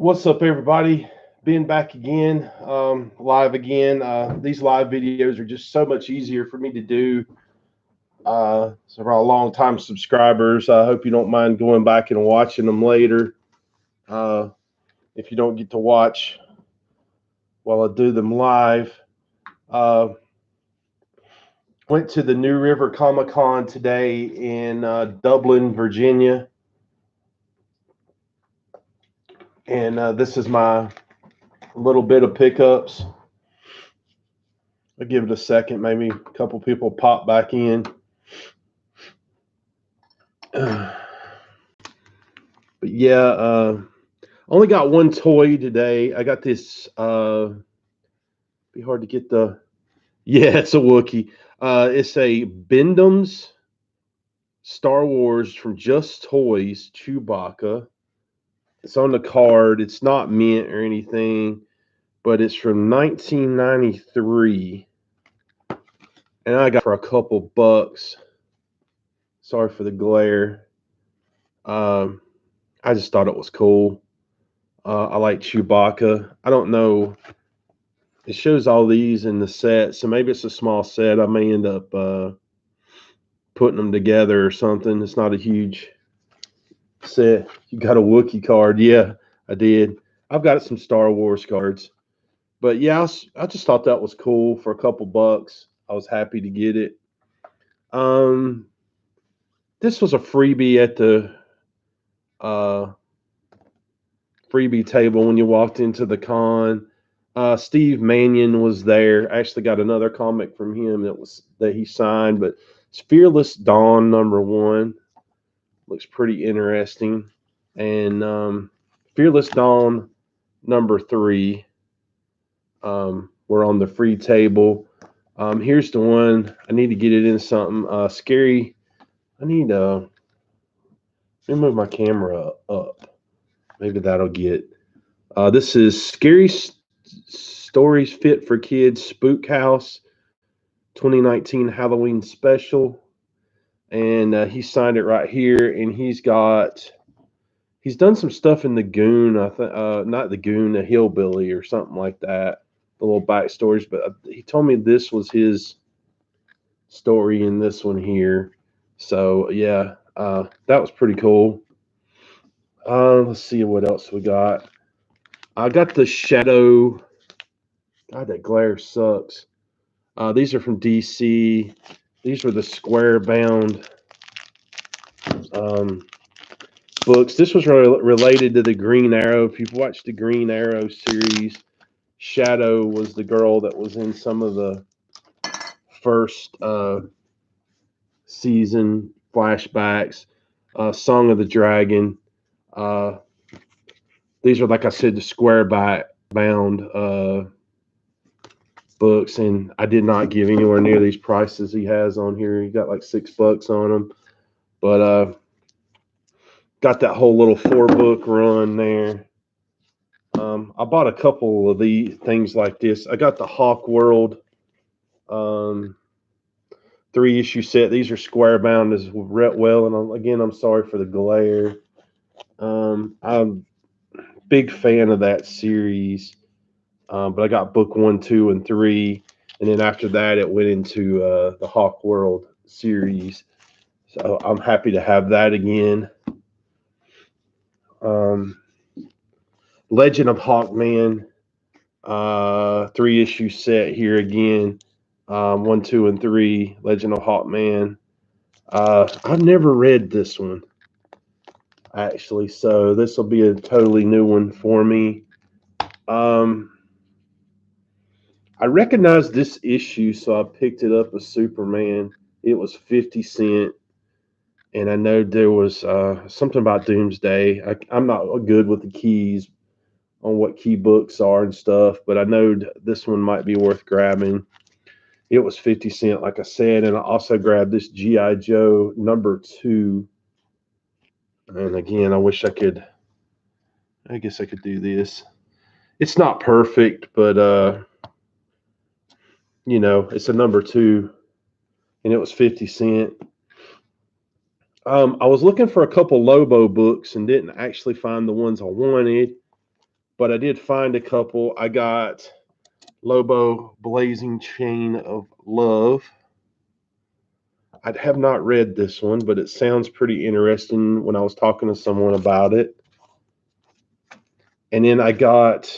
What's up, everybody? Being back again, live again. These live videos are just so much easier for me to do. So for our long-time subscribers, I hope you don't mind going back and watching them later. If you don't get to watch while I do them live, uh, went to the New River Comic Con today in Dublin, Virginia, and this is my little bit of pickups. I'll give it a second, maybe a couple people pop back in. But yeah, only got one toy today. I got this. Be hard to get the. Yeah, it's a Wookiee. It's a Bendham's Star Wars from Just Toys Chewbacca. It's on the card. It's not mint or anything, but it's from 1993, and I got it for a couple bucks. Sorry for the glare. I just thought it was cool. I like Chewbacca. I don't know. It shows all these in the set, so maybe it's a small set. I may end up putting them together or something. It's not a huge set. You got a Wookiee card. Yeah, I did. I've got some Star Wars cards. But yeah, I just thought that was cool for a couple bucks. I was happy to get it. This was a freebie at the freebie table when you walked into the con. Steve Mannion was there. I actually got another comic from him that he signed, but it's Fearless Dawn #1. Looks pretty interesting. And Fearless Dawn #3 were on the free table. Here's the one. I need to get it in something. Scary. I need to move my camera up. Maybe that'll get. This is Scary Stories Fit for Kids Spook House 2019 Halloween Special. And he signed it right here. And he's done some stuff in the Goon. I think not the Goon, the Hillbilly or something like that. The little backstories. But he told me this was his story in this one here. So yeah, that was pretty cool. Let's see what else we got. I got the Shadow. God, that glare sucks. These are from DC. These were the square bound books. This was related to the Green Arrow. If you've watched the Green Arrow series, Shadow was the girl that was in some of the first season flashbacks. Song of the Dragon. These are, like I said, the square bound books, and I did not give anywhere near these prices he has on here. He got like $6 on them, but got that whole little 4-book run there. I bought a couple of the things like this. I got the Hawk World 3-issue set. These are square bound as well, and again, I'm sorry for the glare. I'm a big fan of that series. But I got book 1, 2, and 3, and then after that, it went into the Hawk World series. So I'm happy to have that again. Legend of Hawkman, 3-issue set here again. 1, 2, and 3. Legend of Hawkman. I've never read this one actually, so this will be a totally new one for me. I recognized this issue, so I picked it up as Superman. It was 50 cents, and I know there was something about Doomsday. I'm not good with the keys on what key books are and stuff, but I know this one might be worth grabbing. It was 50 cents, like I said, and I also grabbed this G.I. Joe #2. And again, I wish I guess I could do this. It's not perfect, but it's a #2, and it was 50 cents. I was looking for a couple Lobo books and didn't actually find the ones I wanted. but I did find a couple. I got Lobo Blazing Chain of Love. I have not read this one, but it sounds pretty interesting when I was talking to someone about it. And then I got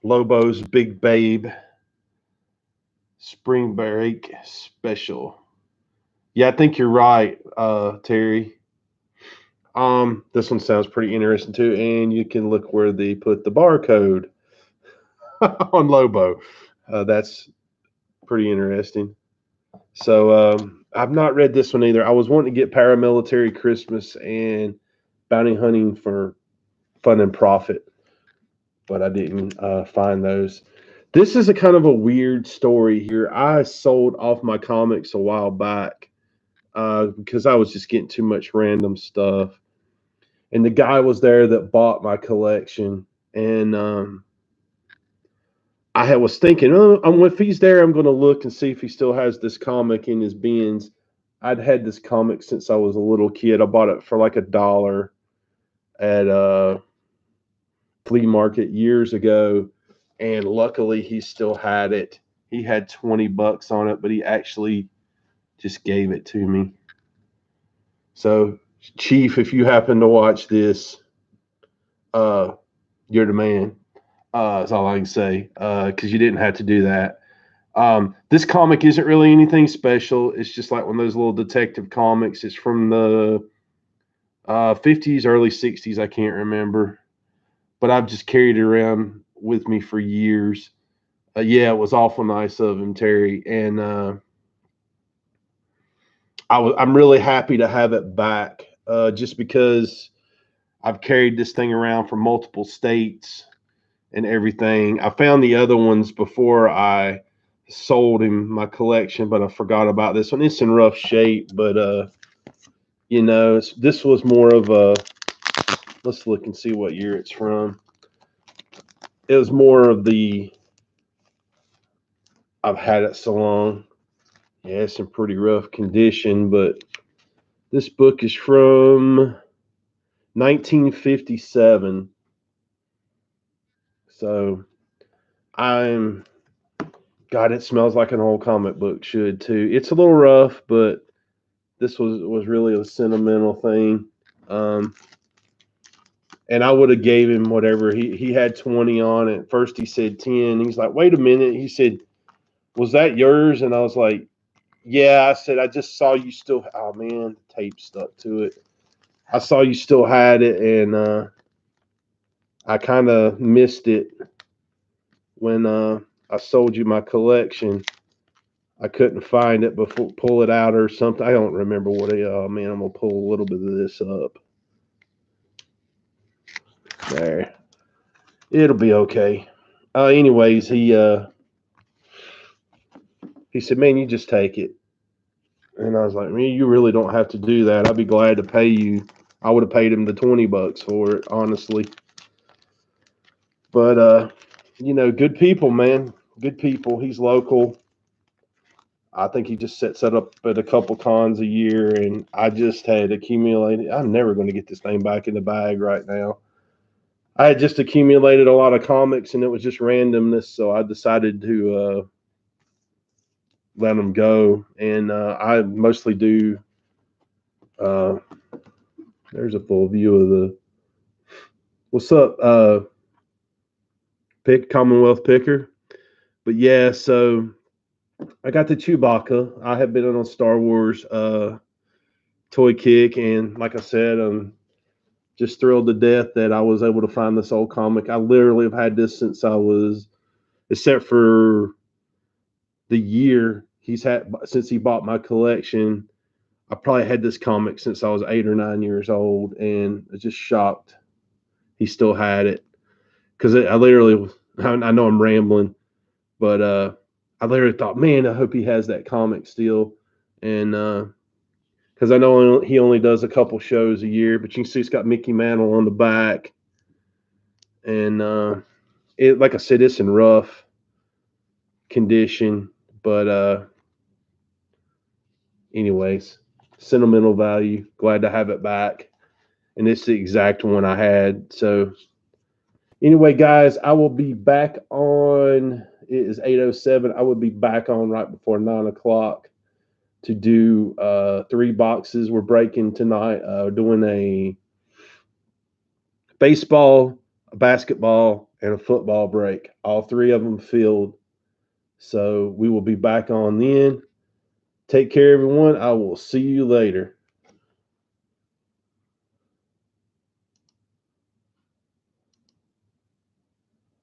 Lobo's Big Babe Spring Break Special. Yeah, I think you're right, Terry. This one sounds pretty interesting too, and you can look where they put the barcode on Lobo. That's pretty interesting. So I've not read this one either. I was wanting to get Paramilitary Christmas and Bounty Hunting for Fun and Profit, but I didn't find those. This is a kind of a weird story here. I sold off my comics a while back because I was just getting too much random stuff. And the guy was there that bought my collection. And was thinking, oh, if he's there, I'm going to look and see if he still has this comic in his bins. I'd had this comic since I was a little kid. I bought it for like $1 at a flea market years ago, and luckily he still had it. He had $20 on it, but he actually just gave it to me. So, Chief, if you happen to watch this, you're the man. That's all I can say, because you didn't have to do that. This comic isn't really anything special. It's just like one of those little detective comics. It's from the 50s, early 60s. I can't remember. But I've just carried it around with me for years. Yeah, it was awful nice of him, Terry. And I'm really happy to have it back just because I've carried this thing around from multiple states and everything. I found the other ones before I sold him my collection, but I forgot about this one. It's in rough shape, but this was more of a. Let's look and see what year it's from. It was more of the. I've had it so long. Yeah, it's in pretty rough condition, but this book is from 1957. So I'm. God, it smells like an old comic book should too. It's a little rough, but this was really a sentimental thing. And I would have gave him whatever he had 20 on it. First he said 10. He's like, wait a minute. He said, was that yours? And I was like, yeah. I said, I just saw you still. Oh man, the tape stuck to it. I saw you still had it, and I kind of missed it when I sold you my collection. I couldn't find it before pull it out or something. I don't remember what it. Oh man, I'm gonna pull a little bit of this up. There, it'll be okay. Anyways, he said, "Man, you just take it." And I was like, "Man, you really don't have to do that. I'd be glad to pay you." I would have paid him the $20 for it, honestly. But good people, man. Good people. He's local. I think he just sets that up at a couple cons a year, and I just had accumulated. I'm never going to get this thing back in the bag right now. I had just accumulated a lot of comics, and it was just randomness, so I decided to let them go. And I mostly do. Uh, there's a full view of the. What's up, Commonwealth Picker? But yeah, so I got the Chewbacca. I have been on a Star Wars toy kick, and like I said, I'm just thrilled to death that I was able to find this old comic. I literally have had this since I was, except for the year since he bought my collection. I probably had this comic since I was 8 or 9 years old, and I was just shocked he still had it. Because I literally, I know I'm rambling, but I literally thought, man, I hope he has that comic still. And because I know he only does a couple shows a year, but you can see it's got Mickey Mantle on the back. And like I said, it's in rough condition, but anyways, sentimental value. Glad to have it back. and it's the exact one I had. So anyway, guys, I will be back on. It is 8:07. I will be back on right before 9 o'clock to do 3 boxes. We're breaking tonight. Doing a baseball, a basketball, and a football break. All 3 of them filled. So we will be back on then. Take care, everyone. I will see you later.